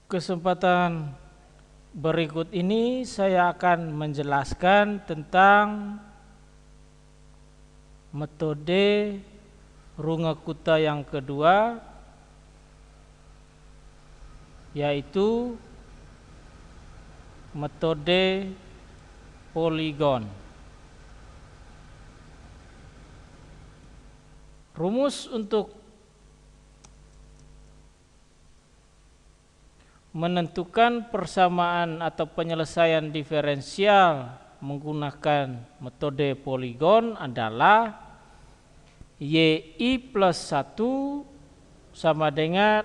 Kesempatan berikut ini saya akan menjelaskan tentang metode Runge-Kutta yang kedua, yaitu metode poligon. Rumus untuk menentukan persamaan atau penyelesaian diferensial menggunakan metode poligon adalah YI plus 1 sama dengan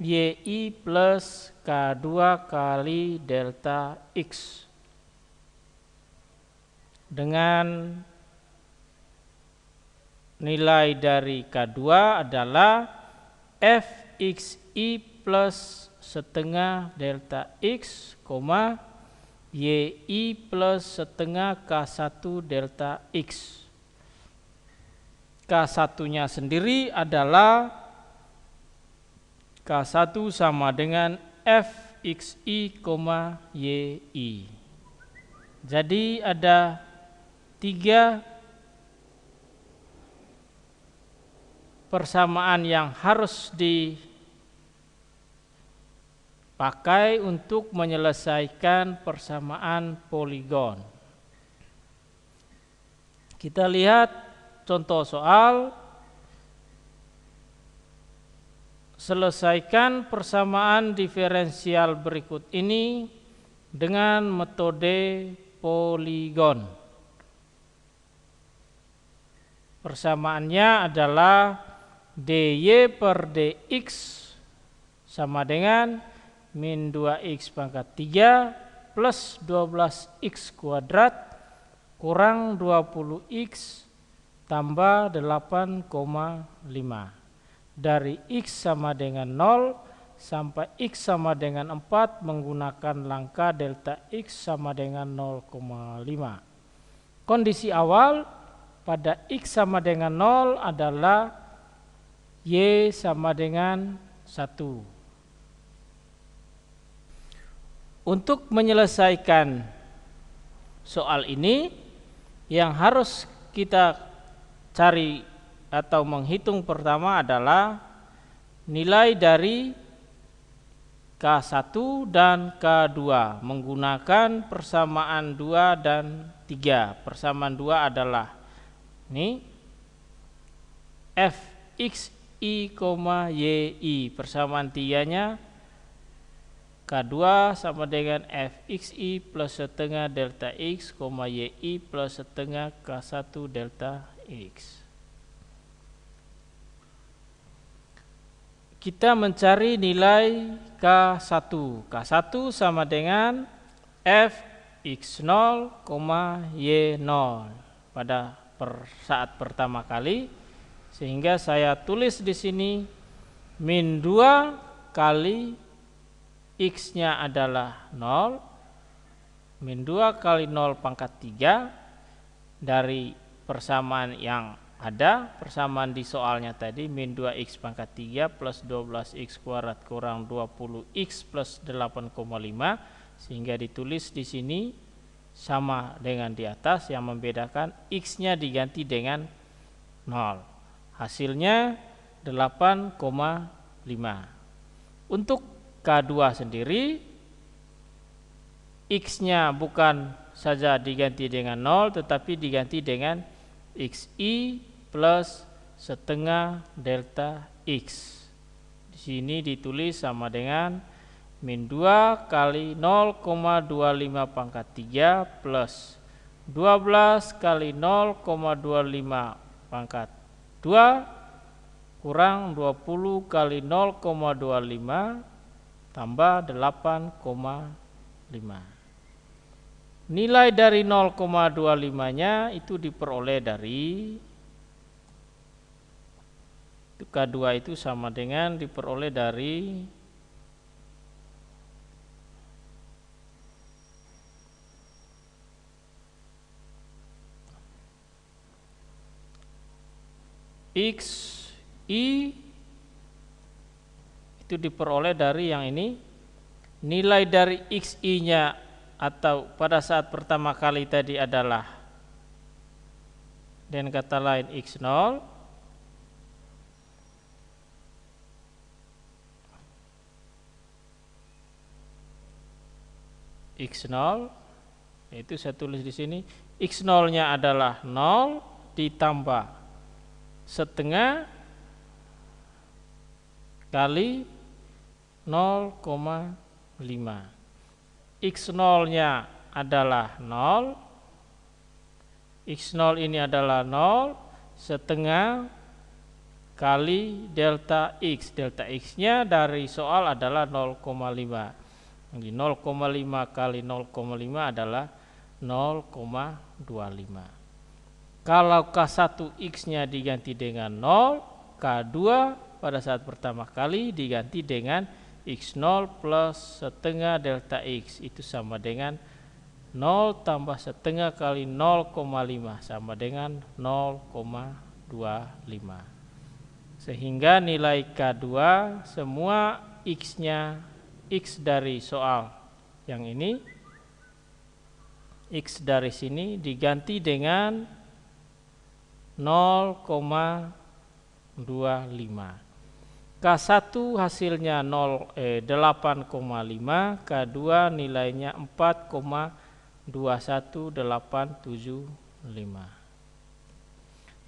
YI plus K2 kali delta X, dengan nilai dari K2 adalah Fxi plus setengah delta X, YI plus setengah K1 delta X. K1 nya sendiri adalah K1 sama dengan Fxi, YI. Jadi ada 3 persamaan yang harus dipakai untuk menyelesaikan persamaan poligon. Kita lihat contoh soal. Selesaikan persamaan diferensial berikut ini dengan metode poligon. Persamaannya adalah dy per dx sama dengan min 2x pangkat 3 plus 12x kuadrat kurang 20x tambah 8,5. Dari x sama dengan 0 sampai x sama dengan 4 menggunakan langkah delta x sama dengan 0,5. Kondisi awal pada x sama dengan 0 adalah y sama dengan 1. Untuk menyelesaikan soal ini, yang harus kita cari atau menghitung pertama adalah nilai dari K1 dan K2 menggunakan persamaan 2 dan 3. Persamaan 2 adalah ini Fxi, YI. Persamaan 3-nya K2 sama dengan Fxi plus setengah delta X, YI plus setengah K1 delta X. Kita mencari nilai K1. K1 sama dengan Fx0, Y0 pada saat pertama kali, sehingga saya tulis di sini min 2 kali x-nya adalah 0, min 2 kali 0 pangkat 3 dari persamaan yang ada, persamaan di soalnya tadi min 2x pangkat 3 plus 12x kuadrat kurang 20x plus 8,5, sehingga ditulis di sini sama dengan di atas, yang membedakan x-nya diganti dengan 0. Hasilnya 8,5. Untuk K2 sendiri, x-nya bukan saja diganti dengan 0 tetapi diganti dengan xi plus setengah delta x. Di sini ditulis sama dengan min 2 kali 0,25 pangkat 3 plus 12 kali 0,25 pangkat 2 kurang 20 kali 0,25 tambah 8,5. Nilai dari 0,25-nya itu diperoleh dari K2 itu sama dengan diperoleh dari XI itu diperoleh dari yang ini nilai dari xi nya atau pada saat pertama kali tadi adalah, dengan kata lain x0, yaitu saya tulis di sini x0 nya adalah 0 ditambah setengah kali 0,5. x0 nya adalah 0, x0 ini adalah 0 setengah kali delta x. Delta x nya dari soal adalah 0,5. Jadi 0,5 kali 0,5 adalah 0,25. Kalau K1 x nya diganti dengan 0, K2 pada saat pertama kali diganti dengan x0 plus setengah delta x, itu sama dengan 0 tambah setengah kali 0,5 sama dengan 0,25. Sehingga nilai K2 semua x-nya, x dari soal yang ini, x dari sini diganti dengan 0,25. K1 hasilnya 8,5, K2 nilainya 4,21875.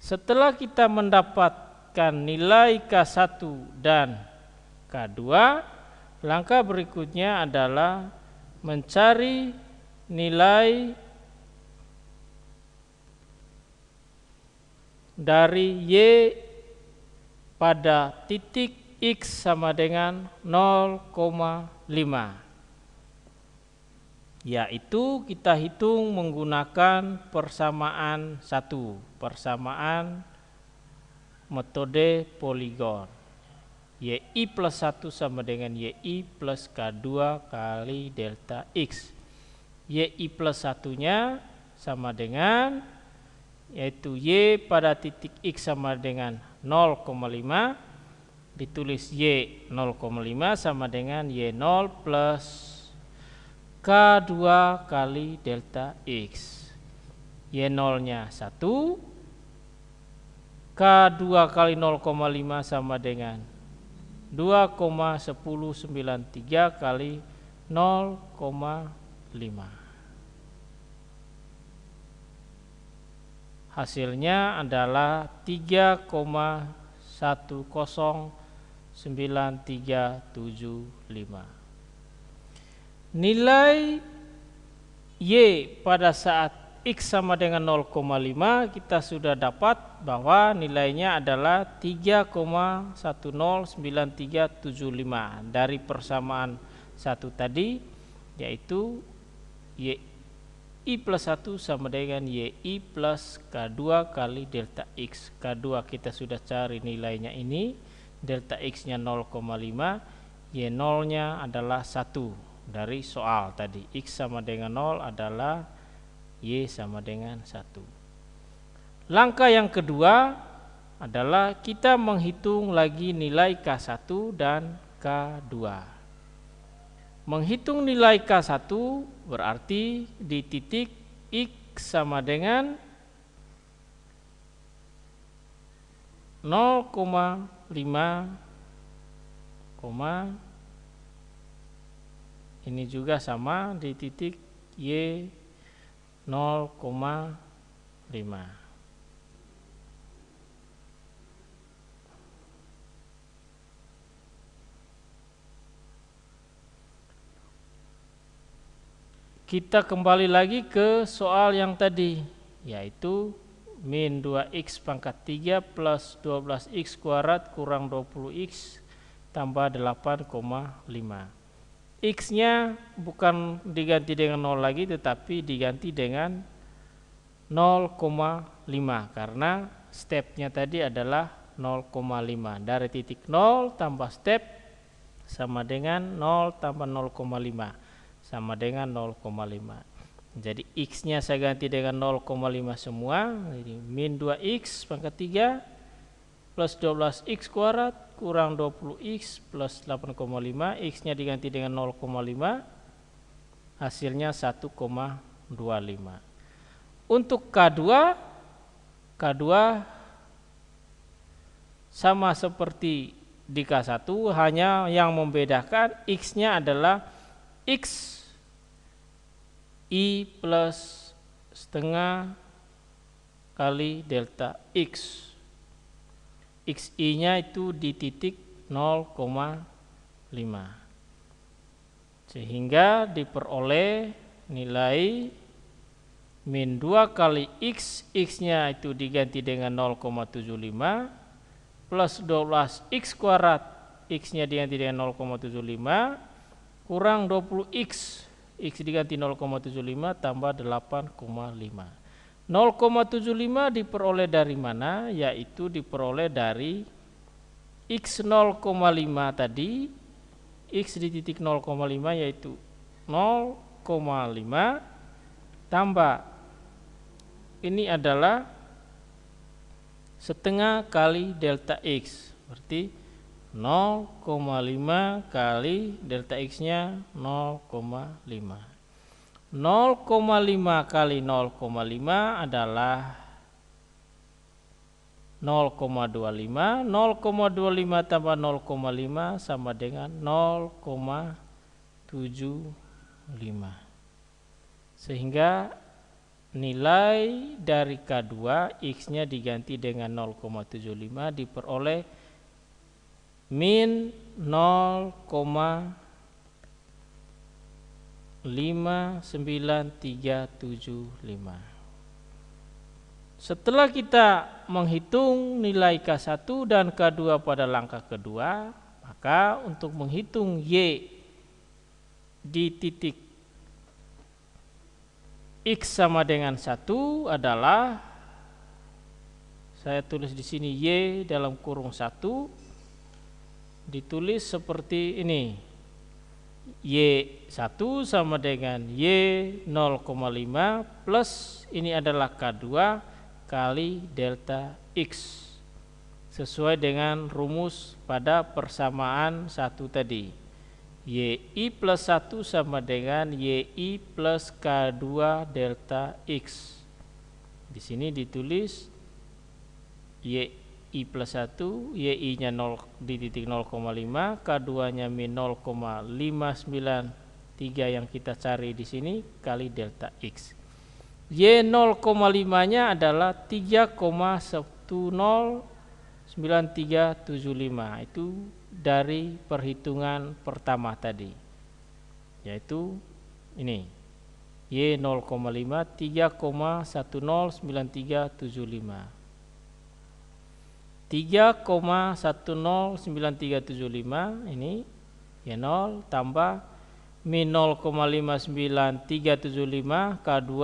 Setelah kita mendapatkan nilai K1 dan K2, langkah berikutnya adalah mencari nilai dari Y pada titik X sama dengan 0,5, yaitu kita hitung menggunakan persamaan metode poligon. YI plus 1 sama dengan YI plus K2 kali delta X. YI plus 1 nya sama dengan, yaitu Y pada titik X sama dengan 0,5, ditulis Y 0,5 sama dengan Y0 plus K2 kali delta X. Y0 nya 1, K2 kali 0,5 sama dengan 2,1093 kali 0,5. Hasilnya adalah 3,109375. Nilai Y pada saat X sama dengan 0,5 kita sudah dapat bahwa nilainya adalah 3,109375 dari persamaan 1 tadi, yaitu I plus 1 sama dengan YI plus K2 kali delta X. K2 kita sudah cari nilainya ini, delta X nya 0,5, Y0 nya adalah 1 dari soal tadi. X sama dengan 0 adalah Y sama dengan 1. Langkah yang kedua adalah kita menghitung lagi nilai K1 dan K2. Menghitung nilai K1 berarti di titik X sama dengan 0,5, ini juga sama di titik Y 0,5. Kita kembali lagi ke soal yang tadi, yaitu min 2x pangkat 3 plus 12x kuadrat kurang 20x tambah 8,5. X nya bukan diganti dengan 0 lagi, tetapi diganti dengan 0,5 karena stepnya tadi adalah 0,5. Dari titik 0 tambah step sama dengan 0 tambah 0,5 sama dengan 0,5. Jadi X nya saya ganti dengan 0,5 semua. Jadi min 2x pangkat 3 plus 12x kuadrat kurang 20x plus 8,5, x-nya diganti dengan 0,5, hasilnya 1,25. Untuk K2 sama seperti di K1, hanya yang membedakan x-nya adalah x I plus setengah kali delta x. XI nya itu di titik 0,5, sehingga diperoleh nilai min 2 kali x, x nya itu diganti dengan 0,75 plus 12x kuadrat, x nya diganti dengan 0,75 kurang 20x, x diganti 0,75 tambah 8,5. 0,75 diperoleh dari mana? Yaitu diperoleh dari x 0,5 tadi, x di titik 0,5 yaitu 0,5 tambah ini adalah setengah kali delta x, berarti 0,5 kali delta x nya 0,5. 0,5 kali 0,5 adalah 0,25. 0,25 tambah 0,5 sama dengan 0,75. Sehingga nilai dari K2 x-nya diganti dengan 0,75 diperoleh min 0,59375. Setelah kita menghitung nilai K1 dan K2 pada langkah kedua, maka untuk menghitung Y di titik X sama dengan 1 adalah, saya tulis di sini Y dalam kurung 1, ditulis seperti ini. Y1 sama dengan Y 0,5 plus ini adalah K2 kali delta X sesuai dengan rumus pada persamaan 1 tadi. YI plus 1 sama dengan YI plus K2 delta X. Di sini ditulis YI plus 1, YI nya 0 di titik 0,5, K2 nya min 0,593 yang kita cari di sini kali delta X. Y 0,5 nya adalah 3,109375, itu dari perhitungan pertama tadi, yaitu ini Y 0,5 3,109375. 3,109375 ini Y0 tambah min 0,59375 K2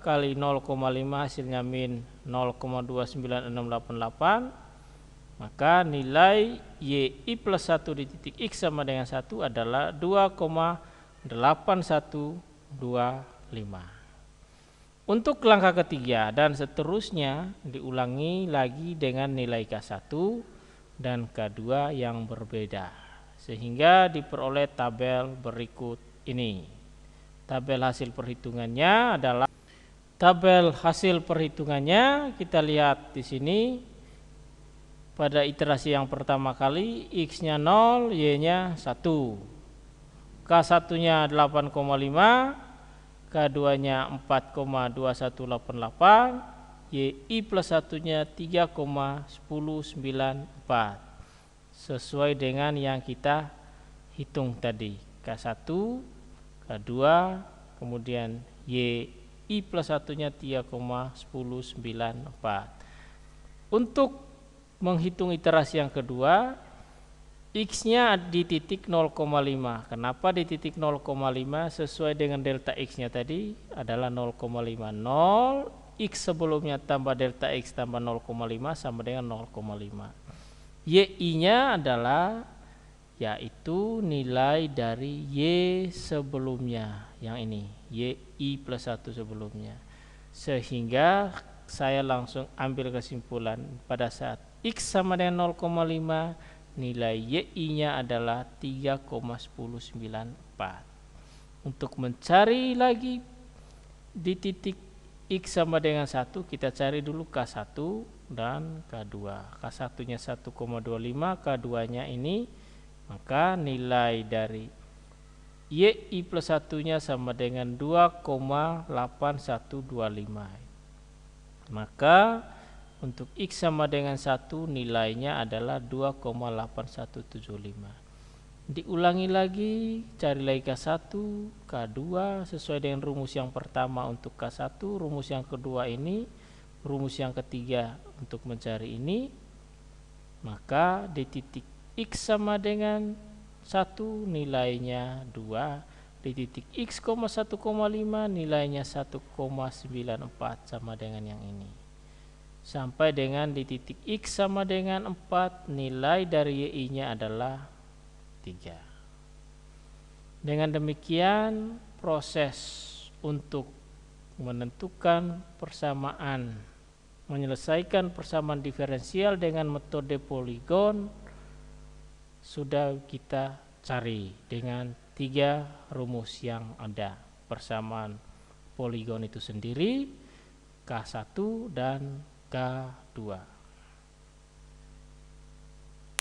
kali 0,5 hasilnya min 0,29688, maka nilai YI plus 1 di titik X sama dengan 1 adalah 2,8125. Untuk langkah ketiga dan seterusnya diulangi lagi dengan nilai K1 dan K2 yang berbeda, sehingga diperoleh tabel berikut ini. Tabel hasil perhitungannya adalah kita lihat di sini. Pada iterasi yang pertama kali X-nya 0, Y-nya 1. K1-nya 8,5, K2-nya 4,2188, YI plus 1-nya 3,1094. Sesuai dengan yang kita hitung tadi. K1, K2, kemudian YI plus 1-nya 3,1094. Untuk menghitung iterasi yang kedua, X-nya di titik 0,5. Kenapa di titik 0,5? Sesuai dengan delta X-nya tadi adalah 0,5. 0, X sebelumnya tambah delta X tambah 0,5 sama dengan 0,5. Y-nya adalah yaitu nilai dari Y sebelumnya, yang ini, YI plus 1 sebelumnya. Sehingga saya langsung ambil kesimpulan pada saat X sama dengan 0,5 nilai Y-nya adalah 3,1094. Untuk mencari lagi di titik X sama dengan 1, kita cari dulu K1 dan K2. K1 nya 1,25, K2 nya ini, maka nilai dari YI plus 1 nya sama dengan 2,8125. Maka untuk X sama dengan 1 nilainya adalah 2,8175. Diulangi lagi, cari lagi K1, K2 sesuai dengan rumus yang pertama untuk K1, rumus yang kedua ini, rumus yang ketiga untuk mencari ini. Maka di titik X sama dengan 1 nilainya 2, di titik X, 1,5 nilainya 1,94 sama dengan yang ini. Sampai dengan di titik X sama dengan 4, nilai dari Y nya adalah 3. Dengan demikian proses untuk menentukan persamaan, menyelesaikan persamaan diferensial dengan metode poligon sudah kita cari dengan 3 rumus yang ada. Persamaan poligon itu sendiri, K1 dan K2.